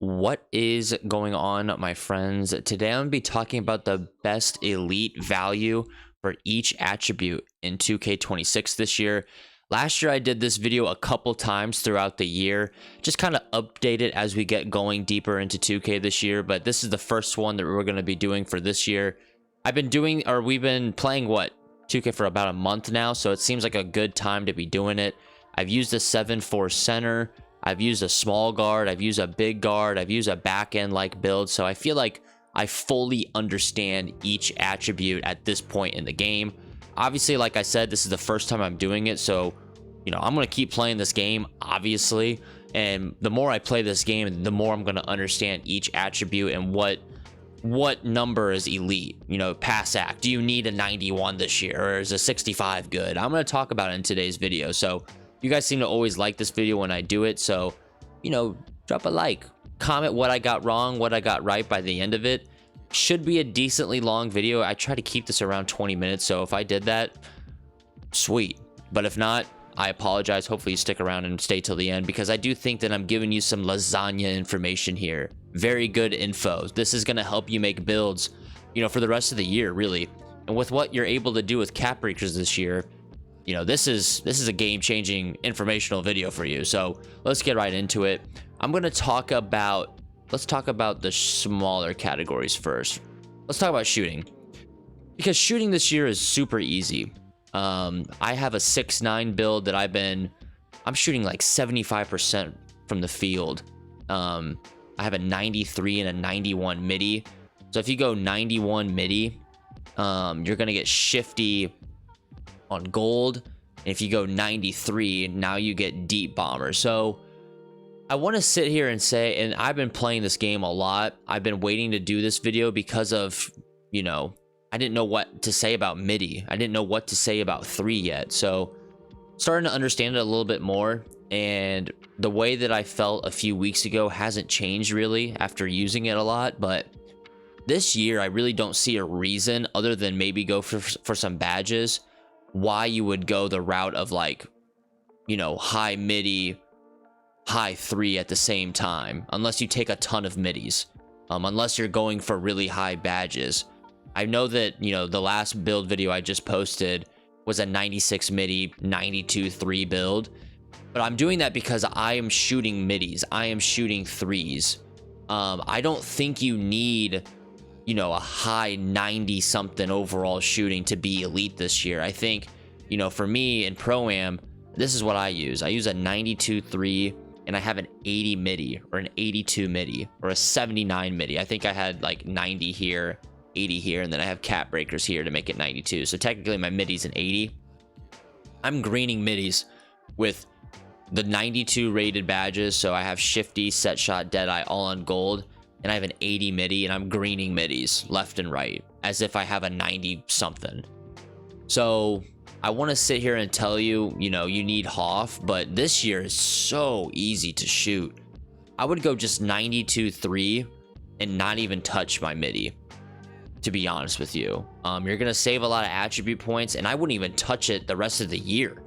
What is going on, my friends? Today I'm going to be talking about the best elite value for each attribute in 2K26 this year. Last year I did this video a couple times throughout the year, just kind of update it as we get going deeper into 2K this year, but this is the first one that we're going to be doing for this year. We've been playing 2K for about a month now, so it seems like a good time to be doing it. I've used a 7-4 center. I've used a small guard, I've used a big guard, I've used a back end like build, so I feel like I fully understand each attribute at this point in the game. Obviously, like I said, this is the first time I'm doing it, so I'm going to keep playing this game, obviously, and the more I play this game, the more I'm going to understand each attribute and what number is elite. Pass act, do you need a 91 this year, or is a 65 good? I'm going to talk about it in today's video. So you guys seem to always like this video when I do it, so drop a like, comment what I got wrong, what I got right by the end of it. Should be a decently long video. I try to keep this around 20 minutes, so if I did that, sweet. But if not, I apologize. Hopefully you stick around and stay till the end, because I do think that I'm giving you some lasagna information here. Very good info. This is going to help you make builds for the rest of the year, really. And with what you're able to do with cap breakers this year, this is a game-changing informational video for you. So let's get right into it. Let's talk about the smaller categories first. Let's talk about shooting, because shooting this year is super easy. I have a 6'9" build that I'm shooting like 75% from the field. I have a 93 and a 91 midi. So if you go 91 midi, you're gonna get shifty on gold, and if you go 93, now you get deep bomber. So I want to sit here and say, and I've been playing this game a lot, I've been waiting to do this video because of I didn't know what to say about midi, I didn't know what to say about 3 yet, so starting to understand it a little bit more. And the way that I felt a few weeks ago hasn't changed really after using it a lot, but this year I really don't see a reason, other than maybe go for some badges, why you would go the route of high midi, high 3 at the same time, unless you take a ton of midis, unless you're going for really high badges. I know that the last build video I just posted was a 96 midi 92 3 build, but I'm doing that because I am shooting midis, I am shooting 3s. I don't think you need a high 90 something overall shooting to be elite this year. I think for me in Pro-Am, this is what I use a 92 3, and I have an 80 midi, or an 82 midi, or a 79 midi. I think I had like 90 here, 80 here, and then I have cap breakers here to make it 92. So technically my midi's an 80. I'm greening midis with the 92 rated badges, so I have shifty, set shot, deadeye all on gold, and I have an 80 midi, and I'm greening midis left and right as if I have a 90 something. So I want to sit here and tell you, you need Hoff, but this year is so easy to shoot. I would go just 92 3 and not even touch my midi, to be honest with you. You're gonna save a lot of attribute points, and I wouldn't even touch it the rest of the year.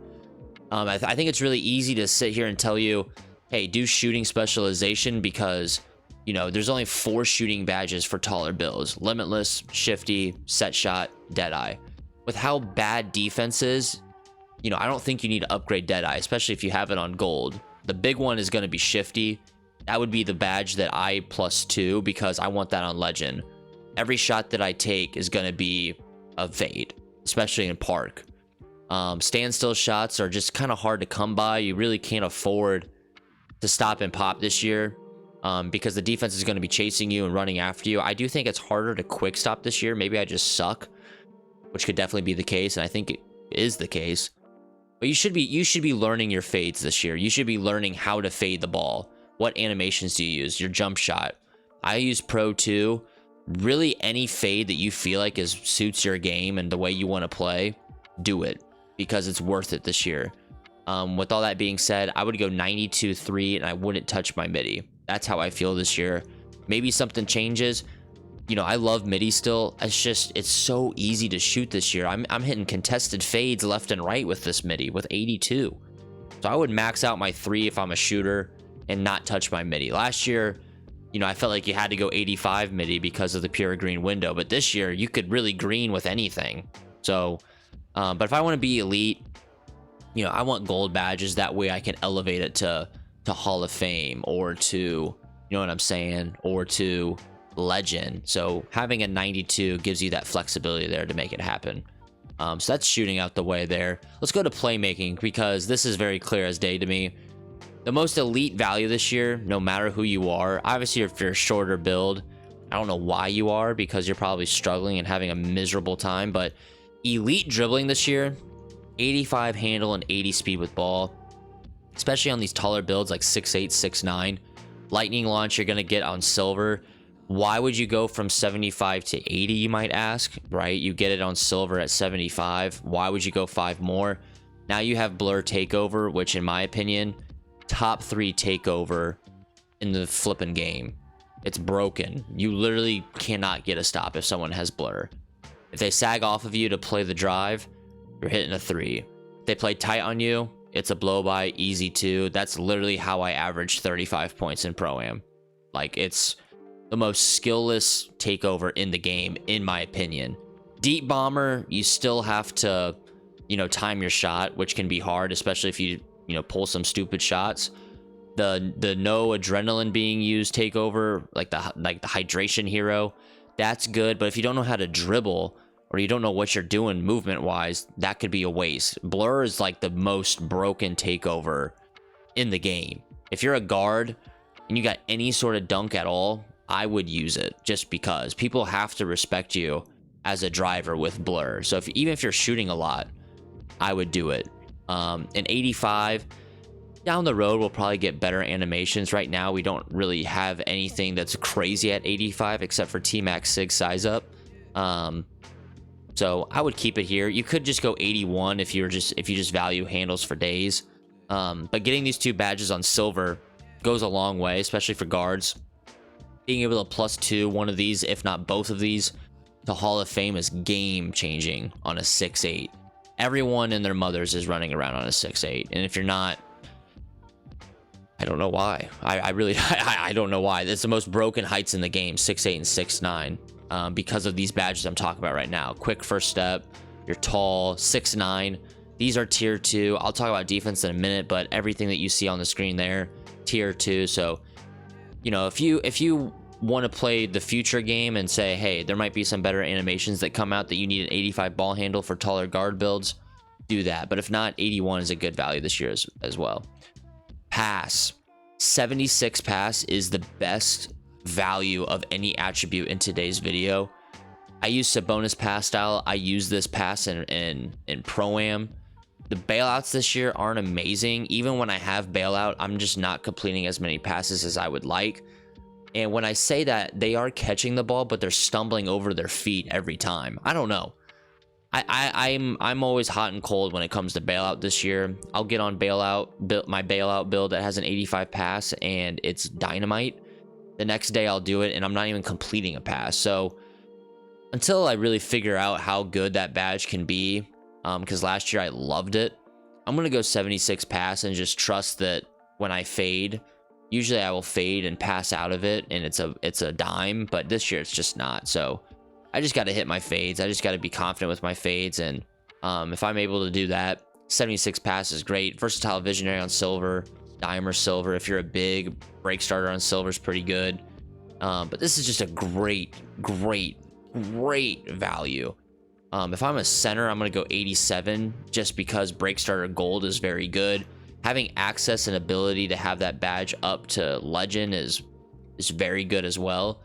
I think it's really easy to sit here and tell you, hey, do shooting specialization, because there's only 4 shooting badges for taller builds: limitless, shifty, set shot, deadeye. With how bad defense is, I don't think you need to upgrade deadeye, especially if you have it on gold. The big one is going to be shifty. That would be the badge that I +2, because I want that on legend. Every shot that I take is going to be a fade, especially in park. Standstill shots are just kind of hard to come by. You really can't afford to stop and pop this year, because the defense is going to be chasing you and running after you. I do think it's harder to quick stop this year. Maybe I just suck, which could definitely be the case, and I think it is the case. But you should be learning your fades this year. You should be learning how to fade the ball. What animations do you use? Your jump shot. I use Pro 2. Really, any fade that you feel like suits your game and the way you want to play, do it, because it's worth it this year. With all that being said, I would go 92 3, and I wouldn't touch my midi. That's how I feel this year. Maybe something changes. I love midi still. It's so easy to shoot this year. I'm hitting contested fades left and right with this midi with 82. So I would max out my 3 if I'm a shooter and not touch my midi. Last year, you know, I felt like you had to go 85 midi because of the pure green window. But this year, you could really green with anything. So, but if I want to be elite, you know, I want gold badges. That way I can elevate it to Hall of Fame, or to, you know what I'm saying, or to legend. So having a 92 gives you that flexibility there to make it happen. So that's shooting out the way there. Let's go to playmaking, because this is very clear as day to me. The most elite value this year, no matter who you are, obviously if you're a shorter build, I don't know why you are, because you're probably struggling and having a miserable time, but elite dribbling this year, 85 handle and 80 speed with ball, especially on these taller builds like 6'8", 6'9". Lightning launch you're going to get on silver. Why would you go from 75 to 80, you might ask, right? You get it on silver at 75. Why would you go 5 more? Now you have blur takeover, which in my opinion, top 3 takeover in the flipping game. It's broken. You literally cannot get a stop if someone has blur. If they sag off of you to play the drive, you're hitting a 3. If they play tight on you, it's a blow by, easy 2. That's literally how I averaged 35 points in Pro-Am. Like, it's the most skillless takeover in the game, in my opinion. Deep bomber, you still have to, you know, time your shot, which can be hard, especially if you know, pull some stupid shots. The no adrenaline being used takeover, like the hydration hero, that's good. But if you don't know how to dribble, or you don't know what you're doing movement wise, that could be a waste. Blur is like the most broken takeover in the game. If you're a guard and you got any sort of dunk at all, I would use it, just because people have to respect you as a driver with blur. So even if you're shooting a lot, I would do it. In 85, down the road we'll probably get better animations. Right now we don't really have anything that's crazy at 85 except for T-Max Sig size up. So I would keep it here. You could just go 81 if you just value handles for days. But getting these 2 badges on silver goes a long way, especially for guards. Being able to +2 one of these, if not both of these, to Hall of Fame is game changing on a 6'8". Everyone and their mothers is running around on a 6'8", and if you're not, I don't know why. I really I don't know why. It's the most broken heights in the game, 6'8" and 6'9", because of these badges I'm talking about right now. Quick first step, you're tall, 6'9". These are tier 2. I'll talk about defense in a minute, but everything that you see on the screen there, tier 2. So, you know, if you want to play the future game and say, hey, there might be some better animations that come out that you need an 85 ball handle for taller guard builds, do that. But if not, 81 is a good value this year as well. Pass. 76 pass is the best value of any attribute in today's video. I use Sabonis pass style. I use this pass in Pro-Am. The bailouts this year aren't amazing. Even when I have bailout, I'm just not completing as many passes as I would like. And when I say that, they are catching the ball, but they're stumbling over their feet every time. I don't know. I'm always hot and cold when it comes to bailout this year. I'll get on my bailout build that has an 85 pass and it's dynamite. The next day I'll do it and I'm not even completing a pass. So until I really figure out how good that badge can be, because last year I loved it, I'm gonna go 76 pass and just trust that when I fade, usually I will fade and pass out of it and it's a dime, but this year it's just not. So I just got to hit my fades. I just got to be confident with my fades, and if I'm able to do that, 76 pass is great. Versatile visionary on silver, dime or silver. If you're a big break starter on silver is pretty good. But this is just a great value. If I'm a center, I'm going to go 87 just because break starter gold is very good. Having access and ability to have that badge up to legend is very good as well.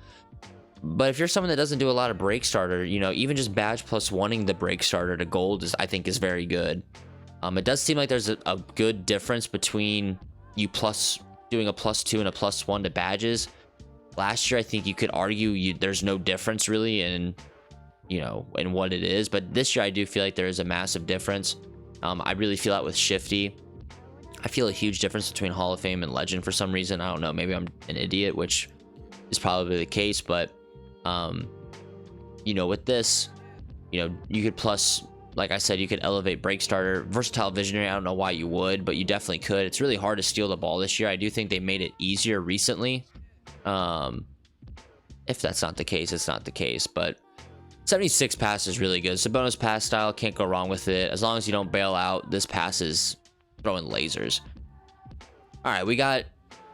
But if you're someone that doesn't do a lot of break starter, you know, even just badge plus wanting the break starter to gold I think is very good. It does seem like there's a good difference between you doing a +2 and a +1 to badges. Last year, I think you could argue there's no difference really in, you know, in what it is. But this year, I do feel like there is a massive difference. I really feel that with Shifty. I feel a huge difference between Hall of Fame and Legend for some reason. I don't know. Maybe I'm an idiot, which is probably the case. But you know, with this, you know, you could like I said, you could elevate break starter. Versatile visionary, I don't know why you would, but you definitely could. It's really hard to steal the ball this year. I do think they made it easier recently. If that's not the case, it's not the case. But 76 pass is really good. It's a bonus pass style. Can't go wrong with it. As long as you don't bail out, this pass is throwing lasers. All right, we got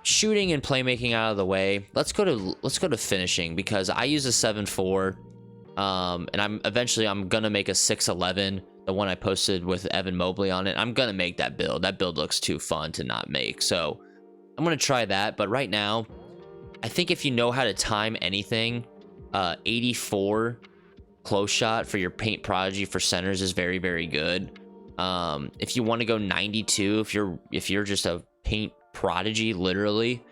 shooting and playmaking out of the way. Let's go to finishing, because I use a 7.4, and I'm gonna make a 6.11, the one I posted with Evan Mobley on it. I'm gonna make that build. That build looks too fun to not make, so I'm gonna try that. But right now, I think if you know how to time anything, 84 close shot for your paint prodigy for centers is very, very good. If you want to go 92, if you're just a paint prodigy, literally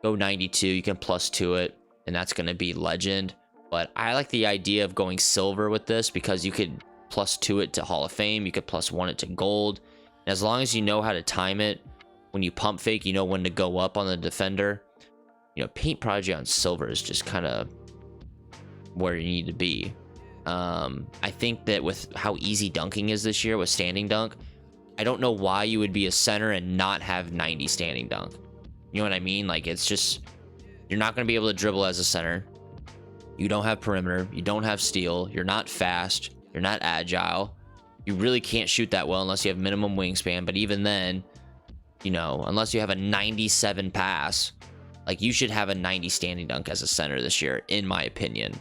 go 92. You can +2 it, and that's going to be legend. But I like the idea of going silver with this, because you could +2 it to Hall of Fame, you could +1 it to gold, and as long as you know how to time it, when you pump fake, you know when to go up on the defender. You know, paint prodigy on silver is just kind of where you need to be. I think that with how easy dunking is this year with standing dunk, I don't know why you would be a center and not have 90 standing dunk. You know what I mean? Like, it's just, you're not going to be able to dribble as a center. You don't have perimeter. You don't have steal. You're not fast. You're not agile. You really can't shoot that well unless you have minimum wingspan. But even then, you know, unless you have a 97 pass, like, you should have a 90 standing dunk as a center this year, in my opinion.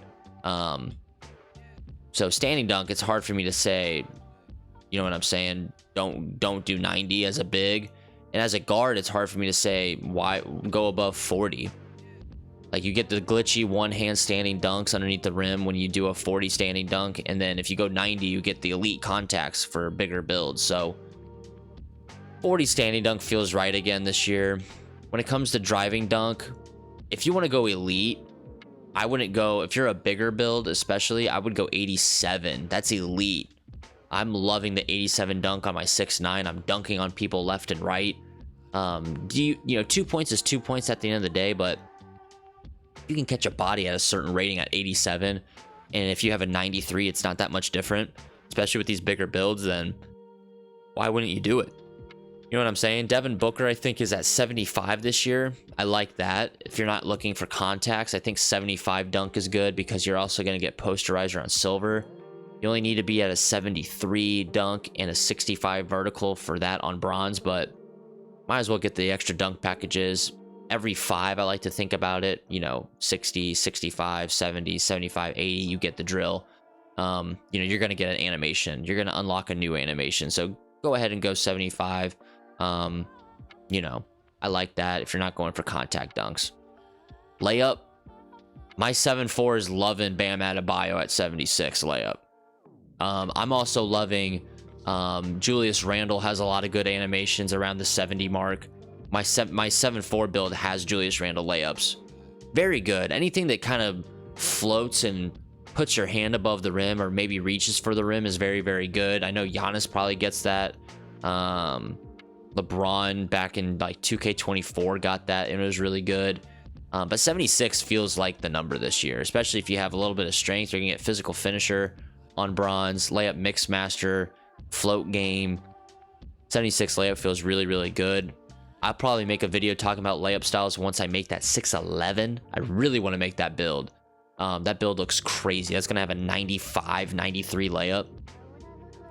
So standing dunk, it's hard for me to say, you know what I'm saying? Don't do 90 as a big. And as a guard, it's hard for me to say why go above 40. Like, you get the glitchy one-hand standing dunks underneath the rim when you do a 40 standing dunk, and then if you go 90, you get the elite contacts for bigger builds. So 40 standing dunk feels right again this year. When it comes to driving dunk, if you want to go elite, I wouldn't go, if you're a bigger build especially, I would go 87. That's elite. I'm loving the 87 dunk on my 6'9". I'm dunking on people left and right. You know, 2 points is 2 points at the end of the day, but you can catch a body at a certain rating at 87, and if you have a 93, it's not that much different, especially with these bigger builds. Then why wouldn't you do it? You know what I'm saying? Devin Booker, I think, is at 75 this year. I like that. If you're not looking for contacts, I think 75 dunk is good, because you're also going to get posterizer on silver. You only need to be at a 73 dunk and a 65 vertical for that on bronze, but might as well get the extra dunk packages. Every 5, I like to think about it, you know, 60, 65, 70, 75, 80, you get the drill. You know, you're going to get an animation. You're going to unlock a new animation. So go ahead and go 75. You know, I like that if you're not going for contact dunks. Layup, my 7.4 is loving Bam Adebayo at 76 layup. I'm also loving Julius Randle has a lot of good animations around the 70 mark. My 7.4 build has Julius Randle layups. Very good. Anything that kind of floats and puts your hand above the rim or maybe reaches for the rim is very, very good. I know Giannis probably gets that. LeBron back in like 2K24 got that, and it was really good. But 76 feels like the number this year, especially if you have a little bit of strength. You're gonna get physical finisher on bronze, layup mix master, float game. 76 layup feels really, really good. I'll probably make a video talking about layup styles once I make that 6.11. I really want to make that build. That build looks crazy. That's gonna have a 95, 93 layup.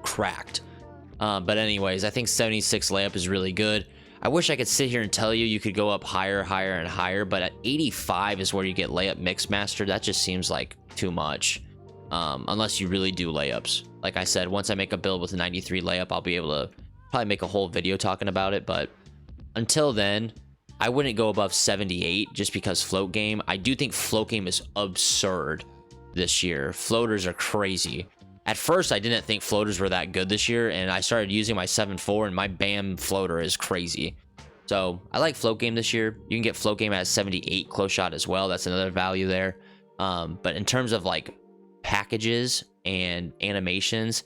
Cracked. But anyways, I think 76 layup is really good. I wish I could sit here and tell you you could go up higher, higher, and higher, but at 85 is where you get layup mix master. That just seems like too much, unless you really do layups. Like I said, once I make a build with a 93 layup, I'll be able to probably make a whole video talking about it, but until then, I wouldn't go above 78 just because float game. I do think float game is absurd this year. Floaters are crazy. At first, I didn't think floaters were that good this year, and I started using my 7.4, and my Bam floater is crazy. So I like float game this year. You can get float game at 78 close shot as well. That's another value there. But in terms of like packages and animations,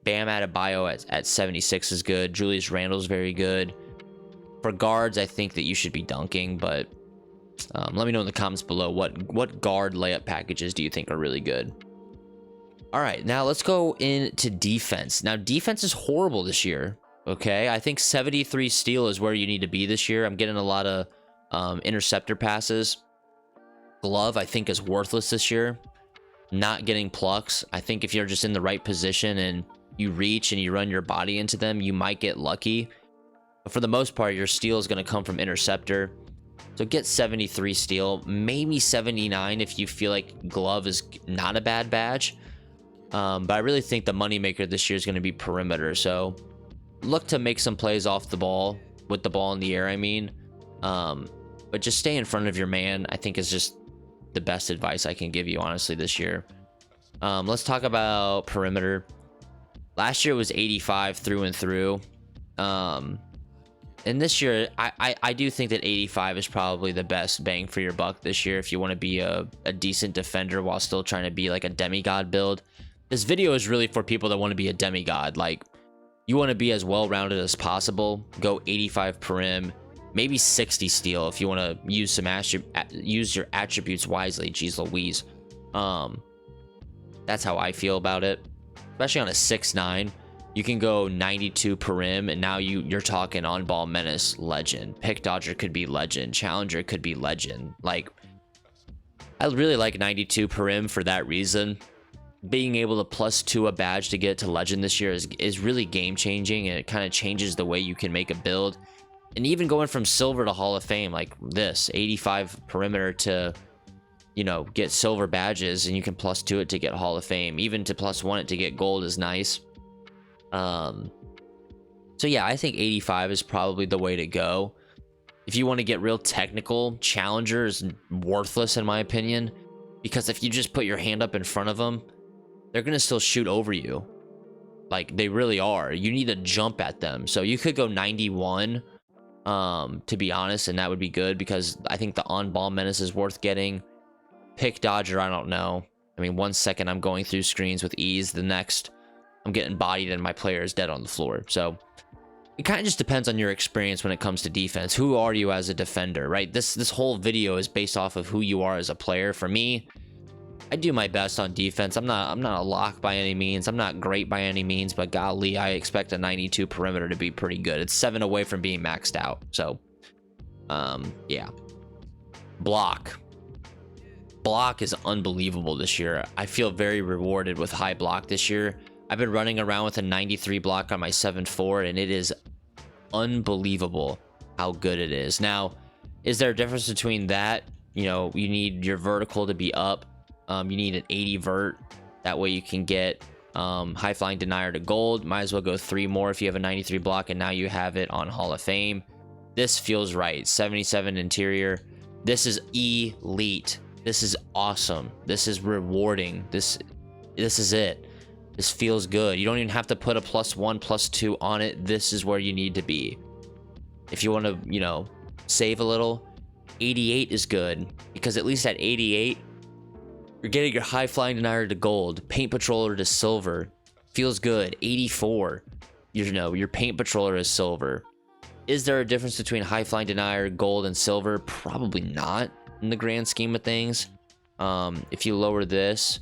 Bam Adebayo at 76 is good. Julius Randle's very good. For guards, I think that you should be dunking, but let me know in the comments below what guard layup packages do you think are really good. All right, now let's go into defense. Now, defense is horrible this year, okay? I think 73 steal is where you need to be this year. I'm getting a lot of interceptor passes. Glove, I think, is worthless this year. Not getting plucks. I think if you're just in the right position and you reach and you run your body into them, you might get lucky. But for the most part, your steal is going to come from interceptor. So get 73 steal, maybe 79 if you feel like glove is not a bad badge. But I really think the moneymaker this year is going to be perimeter. So look to make some plays off the ball, with the ball in the air, I mean. But just stay in front of your man, I think, is just the best advice I can give you, honestly, this year. Let's talk about perimeter. Last year was 85 through and through. And this year, I do think that 85 is probably the best bang for your buck this year if you want to be a decent defender while still trying to be like a demigod build. This video is really for people that want to be a demigod. Like, you want to be as well-rounded as possible. Go 85 perim, maybe 60 steal if you want to use some use your attributes wisely. Jeez Louise. That's how I feel about it. Especially on a 6'9". You can go 92 perim, and now you're talking on-ball menace legend. Pick dodger could be legend. Challenger could be legend. Like, I really like 92 perim for that reason. Being able to +2 a badge to get to legend this year is really game-changing, and it kind of changes the way you can make a build. And even going from silver to Hall of Fame, like this, 85 perimeter to, you know, get silver badges, and you can +2 it to get Hall of Fame. Even to +1 it to get gold is nice. So yeah, I think 85 is probably the way to go. If you want to get real technical, Challenger is worthless in my opinion, because if you just put your hand up in front of them, they're going to still shoot over you. Like, they really are. You need to jump at them. So you could go 91, to be honest, and that would be good, because I think the on-ball menace is worth getting. Pick dodger, I don't know. I mean, 1 second I'm going through screens with ease, the next I'm getting bodied and my player is dead on the floor. So it kind of just depends on your experience when it comes to defense. Who are you as a defender, right? This whole video is based off of who you are as a player. For me, I do my best on defense. I'm not a lock by any means. I'm not great by any means, but golly, I expect a 92 perimeter to be pretty good. It's 7 away from being maxed out. So yeah. Block is unbelievable this year. I feel very rewarded with high block this year. I've been running around with a 93 block on my 7'4", and it is unbelievable how good it is. Now, is there a difference between that? You know, you need your vertical to be up. You need an 80 vert. That way you can get high flying denier to gold. Might as well go 3 more if you have a 93 block, and now you have it on Hall of Fame. This feels right. 77 interior. This is elite. This is awesome. This is rewarding. This is it. This feels good. You don't even have to put a +1, +2 on it. This is where you need to be. If you want to, you know, save a little, 88 is good, because at least at 88, you're getting your high flying denier to gold, paint patroller to silver. Feels good. 84, you know, your paint patroller is silver. Is there a difference between high flying denier, gold, and silver? Probably not in the grand scheme of things. If you lower this,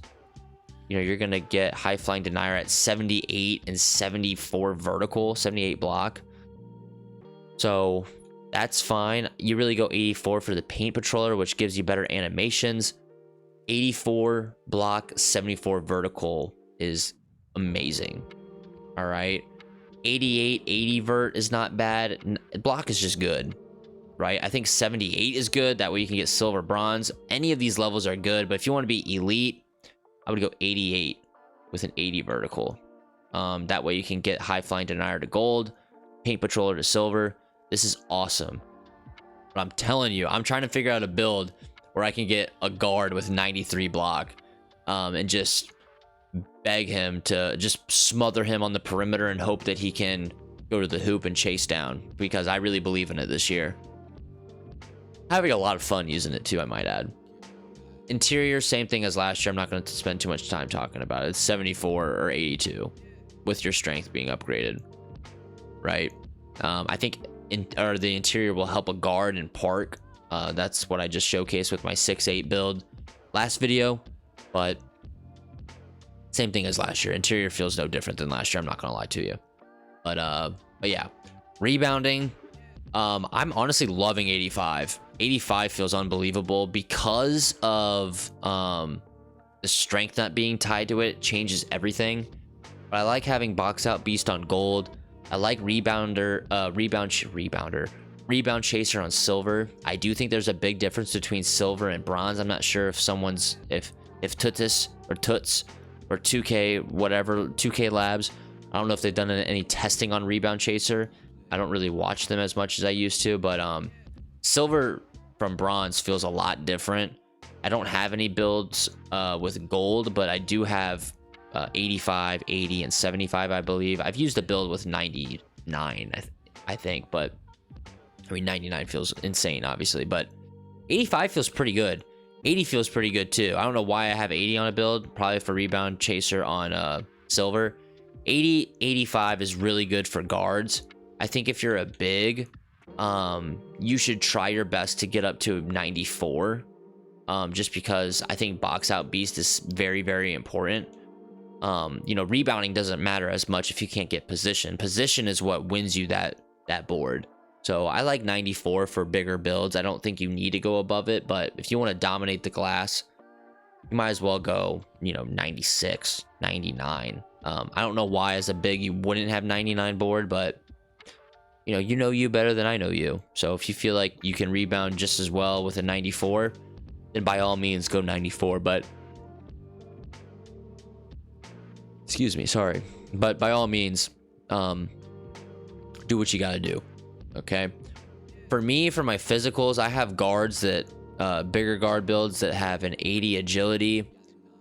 you know, you're going to get high flying denier at 78 and 74 vertical, 78 block. So that's fine. You really go 84 for the paint patroller, which gives you better animations. 84 block, 74 vertical is amazing. All right. 88, 80 vert is not bad. Block is just good, right? I think 78 is good. That way you can get silver, bronze. Any of these levels are good, but if you want to be elite, I would go 88 with an 80 vertical. That way you can get high flying denier to gold, paint patroller to silver. This is awesome. But I'm telling you, I'm trying to figure out a build where I can get a guard with 93 block, and just beg him to just smother him on the perimeter and hope that he can go to the hoop and chase down, because I really believe in it this year. Having a lot of fun using it too, I might add. Interior, same thing as last year. I'm not going to spend too much time talking about it. It's 74 or 82 with your strength being upgraded, right? I think the interior will help a guard and park. That's what I just showcased with my 6'8 build last video, but same thing as last year. Interior feels no different than last year. I'm not going to lie to you, but yeah, rebounding. I'm honestly loving 85. 85 feels unbelievable because of the strength not being tied to it. Changes everything. But I like having box out beast on gold. I like rebound chaser on silver. I do think there's a big difference between silver and bronze. I'm not sure if someone's if Tutis or Tuts or 2K whatever 2K Labs, I don't know if they've done any testing on rebound chaser. I don't really watch them as much as I used to, but silver from bronze feels a lot different. I don't have any builds with gold, but I do have 85, 80, and 75, I believe. I've used a build with 99, I think, but I mean 99 feels insane, obviously, but 85 feels pretty good. 80 feels pretty good too. I don't know why I have 80 on a build, probably for rebound chaser on silver. 80, 85 is really good for guards. I think if you're a big, you should try your best to get up to 94, just because I think box out beast is very, very important. You know, rebounding doesn't matter as much if you can't get position. Position is what wins you that board. So I like 94 for bigger builds. I don't think you need to go above it, but if you want to dominate the glass, you might as well go, you know, 96, 99. I don't know why as a big you wouldn't have 99 board, but you know you better than I know you. So if you feel like you can rebound just as well with a 94, then by all means go 94. But excuse me, sorry, but by all means, do what you gotta do. Okay, for me, for my physicals, I have guards that bigger guard builds that have an 80 agility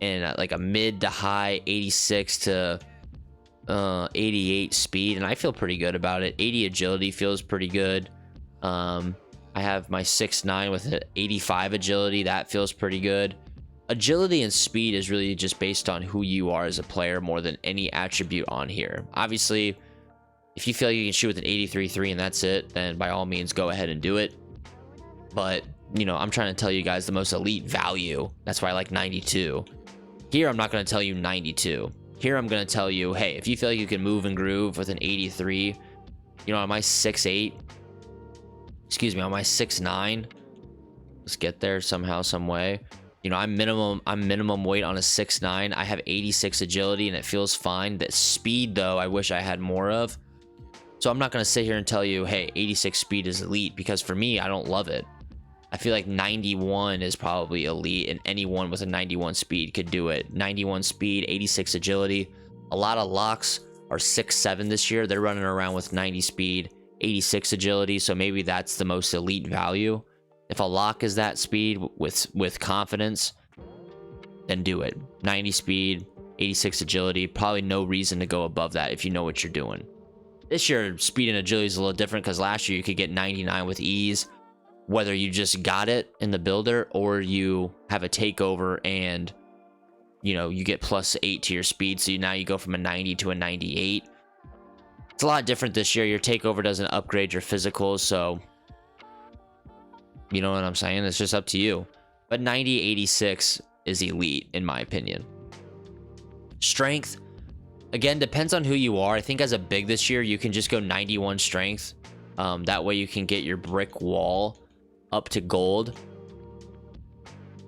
and like a mid to high 86 to 88 speed, and I feel pretty good about it. 80 agility feels pretty good. I have my 6'9" with an 85 agility. That feels pretty good. Agility and speed is really just based on who you are as a player more than any attribute on here. Obviously, if you feel like you can shoot with an 83.3 and that's it, then by all means go ahead and do it. But I'm trying to tell you guys the most elite value. That's why I like 92. Here I'm not going to tell you 92. Here I'm going to tell you, hey, if you feel like you can move and groove with an 83, on my 6'8", on my 6'9", let's get there somehow, some way. I'm minimum weight on a 6'9". I have 86 agility and it feels fine. That speed, though, I wish I had more of. So I'm not going to sit here and tell you, hey, 86 speed is elite, because for me, I don't love it. I feel like 91 is probably elite, and anyone with a 91 speed could do it. 91 speed, 86 agility. A lot of locks are 6'7" this year. They're running around with 90 speed, 86 agility, so maybe that's the most elite value. If a lock is that speed with confidence, then do it. 90 speed, 86 agility, probably no reason to go above that if you know what you're doing. This year, speed and agility is a little different because last year you could get 99 with ease, whether you just got it in the builder or you have a takeover and you get +8 to your speed, so now you go from a 90 to a 98. It's a lot different this year. Your takeover doesn't upgrade your physicals, so you know what I'm saying? It's just up to you. But 90, 86 is elite, in my opinion. Strength, again, depends on who you are. I think as a big this year, you can just go 91 strength. That way you can get your brick wall up to gold.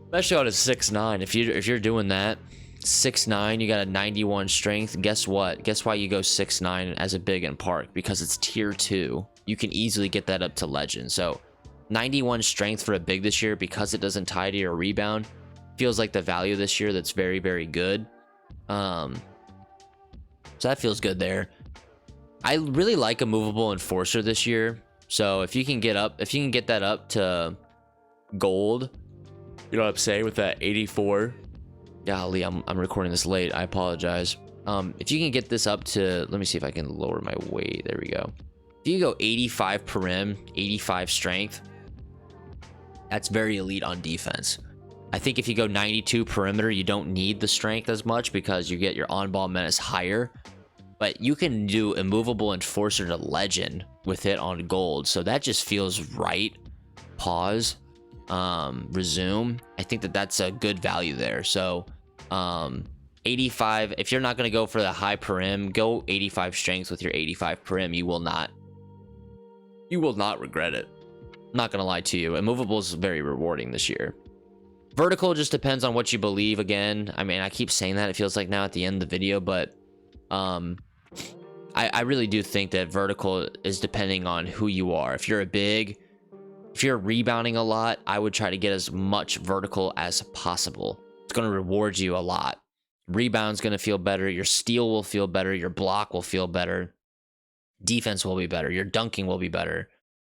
Especially on a 6'9". If you're doing that, 6'9", you got a 91 strength. Guess what? Guess why you go 6'9" as a big in park? Because it's tier 2. You can easily get that up to legend. So 91 strength for a big this year, because it doesn't tie to your rebound, feels like the value this year. That's very, very good. So that feels good there. I really like a movable enforcer this year. So if you can get that up to gold, you know what I'm saying, with that 84. Golly, I'm recording this late. I apologize. If you can get this up to, let me see if I can lower my weight. There we go. If you go 85 perim, 85 strength, that's very elite on defense. I think if you go 92 perimeter, you don't need the strength as much because you get your on-ball menace higher. But you can do immovable enforcer to legend with it on gold. So that just feels right. Pause. Resume. I think that's a good value there. So 85, if you're not going to go for the high perim, go 85 strength with your 85 perim. You will not regret it. Not gonna lie to you. Immovable is very rewarding this year. Vertical just depends on what you believe. Again, I mean, I keep saying that, it feels like now at the end of the video, but I really do think that vertical is depending on who you are. If you're if you're rebounding a lot, I would try to get as much vertical as possible. It's going to reward you a lot. Rebound's going to feel better. Your steal will feel better. Your block will feel better. Defense will be better. Your dunking will be better.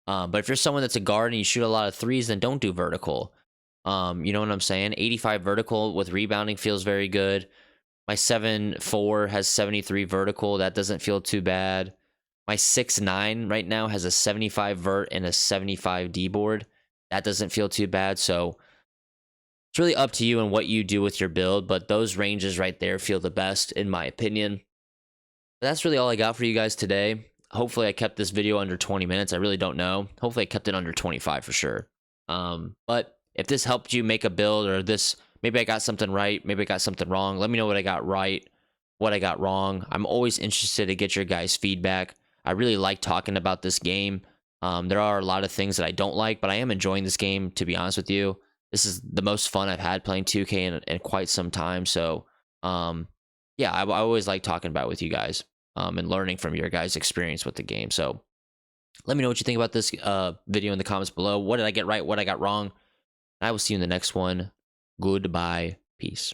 But if you're someone that's a guard and you shoot a lot of threes, then don't do vertical. You know what I'm saying? 85 vertical with rebounding feels very good. My 7'4" has 73 vertical. That doesn't feel too bad. My 6'9" right now has a 75 vert and a 75 D board. That doesn't feel too bad. So it's really up to you and what you do with your build, but those ranges right there feel the best in my opinion. But that's really all I got for you guys today. Hopefully I kept this video under 20 minutes. I really don't know. Hopefully I kept it under 25 for sure. But if this helped you make a build, or this, maybe I got something right, maybe I got something wrong, let me know what I got right, what I got wrong. I'm always interested to get your guys' feedback. I really like talking about this game. There are a lot of things that I don't like, but I am enjoying this game, to be honest with you. This is the most fun I've had playing 2K in quite some time. So, yeah, I always like talking about it with you guys and learning from your guys' experience with the game. So let me know what you think about this video in the comments below. What did I get right? What I got wrong? I will see you in the next one. Goodbye. Peace.